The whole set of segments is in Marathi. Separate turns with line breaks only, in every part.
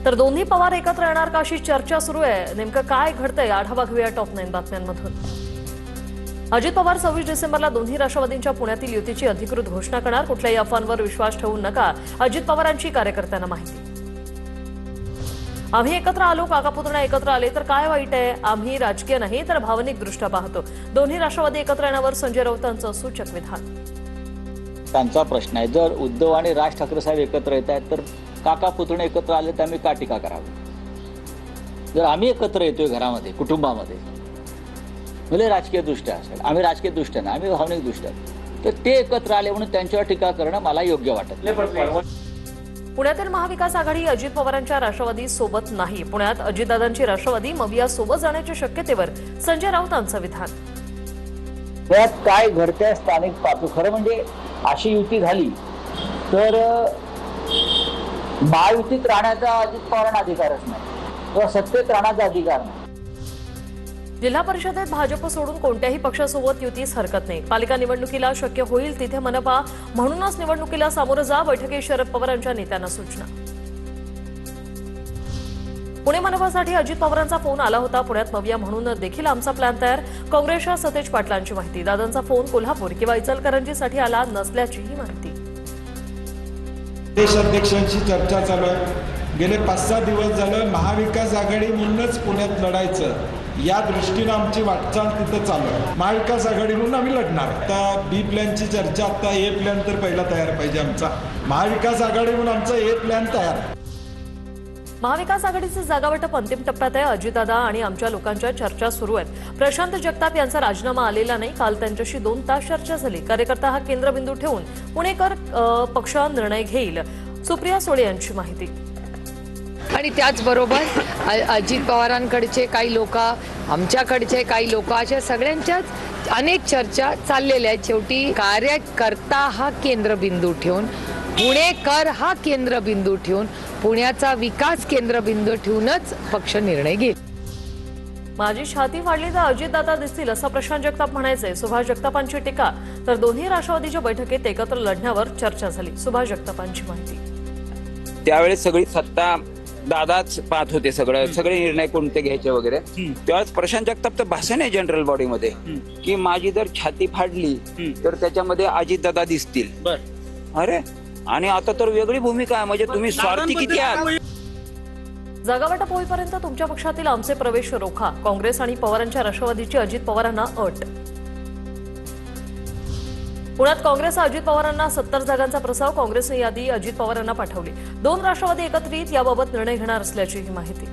तर दोन्ही पवार एकत्र येणार का अशी चर्चा सुरू आहे। नेमकं काय घडतंय आढावा घेऊया टॉप 9 बातम्यांमधून। अजित पवार 26 डिसेंबरला दोन्ही राष्ट्रवादींच्या पुण्यातील युतीची अधिकृत घोषणा करणार। कुठल्याही अफवांवर विश्वास ठेवू नका, अजित पवारांची कार्यकर्त्यांना माहिती। आम्ही एकत्र आलो, काका पुतण्या एकत्र आले तर काय वाईट आहे। आम्ही राजकीय नाही तर भावनिक दृष्ट्या पाहतो। दोन्ही राष्ट्रवादी एकत्र येण्यावर संजय राऊतांचं सूचक विधान।
त्यांचा प्रश्न आहे, जर उद्धव आणि राज ठाकरे साहेब एकत्र येत आहेत तर काका पुतणे एकत्र आले तर आम्ही का टीका करावी। जर आम्ही एकत्र येतोय घरामध्ये कुटुंबामध्ये, म्हणजे राजकीय दृष्ट्या असेल, आम्ही राजकीय दृष्ट्या नाही, आम्ही भावनिक दृष्ट्या, तर ते एकत्र आले म्हणून त्यांच्यावर टीका करणं मला योग्य वाटत नाही।
पुण्यातील महाविकास आघाडी अजित पवारांच्या राष्ट्रवादी सोबत नाही। पुण्यात अजितदादांची राष्ट्रवादी मविया सोबत जाण्याच्या शक्यतेवर संजय राऊतांचं विधान।
त्यात काय घडतंय स्थानिक पातळीवर, खरं म्हणजे अशी युती झाली तर महायुतीत राहण्याचा अजित पवारांना अधिकारच नाही किंवा सत्तेत राहण्याचा अधिकार नाही।
जिल्हा परिषदेत भाजप सोडून कोणत्याही पक्षासोबत युतीस हरकत नाही। पालिका निवडणुकीला शक्य होईल तिथे मनपा, म्हणूनच निवडणुकीला सामोरं जा। बैठकीत शरद पवारांच्या नेत्यांना सूचना। पुणे मनपासाठी अजित पवारांचा फोन आला होता। पुण्यात मविया म्हणून देखील आमचा प्लॅन तयार। काँग्रेसच्या सतेज पाटलांची माहिती। दादांचा फोन कोल्हापूर किंवा इचलकरंजीसाठी आला नसल्याचीही माहिती।
देशाध्यक्षांशी चर्चा चालू आहे। गेले 5-6 दिवस झालं महाविकास आघाडी म्हणूनच पुण्यात लढायचं या दृष्टीनं आमची वाटचाल तिथं चालू आहे। महाविकास आघाडी म्हणून आम्ही लढणार। आता बी प्लॅनची चर्चा, आता ए प्लॅन तर पहिला तयार पाहिजे आमचा। महाविकास आघाडी म्हणून आमचा ए प्लॅन तयार।
महाविकास आघाडीचे जागावाटप अंतिम टप्प्यात आहे। अजितदादा आणि आमच्या लोकांच्या चर्चा सुरू आहेत। प्रशांत जगताप यांचा राजीनामा आलेला नाही। काल त्यांच्याशी 2 तास चर्चा झाली। कार्यकर्ता हा केंद्रबिंदू ठेवून पुणेकर पक्ष निर्णय घेईल। सुप्रिया सुळे यांची माहिती।
आणि त्याचबरोबर अजित पवारांकडचे काही लोक, आमच्याकडचे काही लोक, अशा सगळ्यांच्याच अनेक चर्चा चाललेल्या आहेत। शेवटी कार्यकर्ता हा केंद्रबिंदू ठेवून, पुणेकर हा केंद्रबिंदू ठेवून, पुण्याचा विकास केंद्रबिंदू ठेवूनच पक्ष निर्णय घेईल।
माझी छाती फाडली तर अजितदादा दिसतील असं प्रशांत जगताप म्हणायचे। सुभाष जगतापांची टीका। तर दोन्ही राष्ट्रवादीच्या बैठकीत एकत्र लढण्यावर चर्चा झाली। सुभाष जगतापांची माहिती।
त्यावेळेस सगळी सत्ता दादाच पाहत होते, सगळे निर्णय कोणते घ्यायचे वगैरे। त्यावेळेस प्रशांत जगताप तर भाषण आहे जनरल बॉडीमध्ये की माझी जर छाती फाडली तर त्याच्यामध्ये अजितदादा दिसतील। अरे, आणि आता तर वेगळी भूमिका आहे, म्हणजे तुम्ही स्वार्थी किती आहात।
जागावाटप होईपर्यंत तुमच्या पक्षातील आमचे प्रवेश रोखा। काँग्रेस आणि पवारांच्या राष्ट्रवादीची अजित पवारांना अट। पुण्यात काँग्रेस अजित पवारांना 70 जागांचा प्रस्ताव। काँग्रेसने यादी अजित पवारांना पाठवली। 2 राष्ट्रवादी एकत्रित याबाबत निर्णय घेणार असल्याचीही माहिती।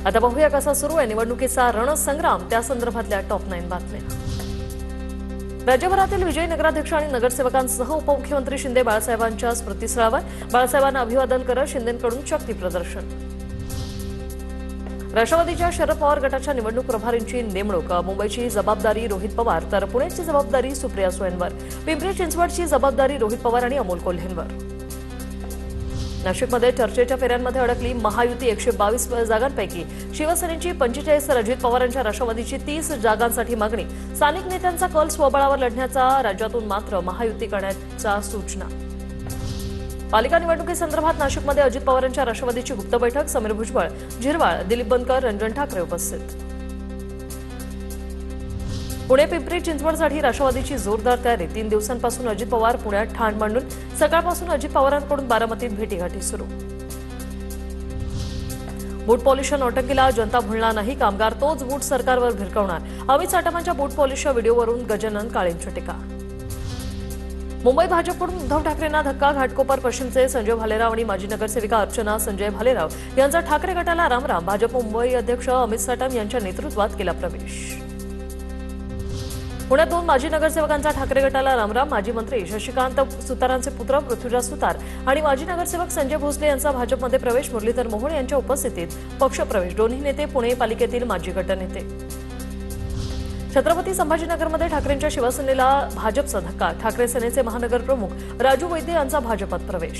आता पाहूया कसा सुरू आहे निवडणुकीचा रणसंग्राम, त्या संदर्भातल्या टॉप 9 बातम्या। राज्यभरातील विजयी नगराध्यक्ष आणि नगरसेवकांसह उपमुख्यमंत्री शिंदे बाळासाहेबांच्या स्मृतिस्थळावर। बाळासाहेबांना अभिवादन करत शिंदेंकडून शक्ती प्रदर्शन। राष्ट्रवादीच्या शरद पवार गटाच्या निवडणूक प्रभारींची नेमणूक। मुंबईची जबाबदारी रोहित पवार तर पुण्याची जबाबदारी सुप्रिया सुळेंवर। पिंपरी चिंचवडची जबाबदारी रोहित पवार आणि अमोल कोल्हेंवर। नाशिकमध्ये चर्चेच्या फेऱ्यांमध्ये अडकली महायुती। 122 जागांपैकी शिवसेनेची 45 तर अजित पवारांच्या राष्ट्रवादीची 30 जागांसाठी मागणी। स्थानिक नेत्यांचा कल स्वबळावर लढण्याचा, राज्यातून मात्र महायुती करण्याच्या सूचना। पालिका निवडणुकीसंदर्भात नाशिकमध्ये अजित पवारांच्या राष्ट्रवादीची गुप्त बैठक। समीर भुजबळ, झिरवाळ, दिलीप बनकर, रंजन ठाकरे उपस्थित। पुणे पिंपरी चिंचवडसाठी राष्ट्रवादीची जोरदार तयारी। 3 दिवसांपासून अजित पवार पुण्यात ठाण मांडून सकाळपासून अजित पवारांकडून बारामतीत भेटीगाठी सुरू। बूट पॉलिश नौटंकीला जनता भुलणार नाही। कामगार तोच बूट सरकारवर भिरकवणार। अमित साटमांच्या बूट पॉलिशच्या व्हिडिओवरून गजानन काळेंची टीका। मुंबई भाजपकडून उद्धव ठाकरेंना धक्का। घाटकोपर पश्चिमचे संजय भालेराव आणि माजी नगरसेविका अर्चना संजय भालेराव यांचा ठाकरे गटाला रामराम। भाजप मुंबई अध्यक्ष अमित साटम यांच्या नेतृत्वात केला प्रवेश। पुण्यात 2 माजी नगरसेवकांचा ठाकरे गटाला रामराम। माजी मंत्री शशिकांत सुतारांचे पुत्र पृथ्वीराज सुतार आणि माजी नगरसेवक संजय भोसले यांचा भाजपमध्ये प्रवेश। मुरलीधर मोहोळ यांच्या उपस्थितीत पक्षप्रवेश। दोन्ही नेते पुणे पालिकेतील माजी गटनेते। छत्रपती संभाजीनगरमध्ये ठाकरेंच्या शिवसेनेला भाजपचा धक्का। ठाकरे सेनेचे महानगर प्रमुख राजू वैद्य यांचा भाजपात प्रवेश।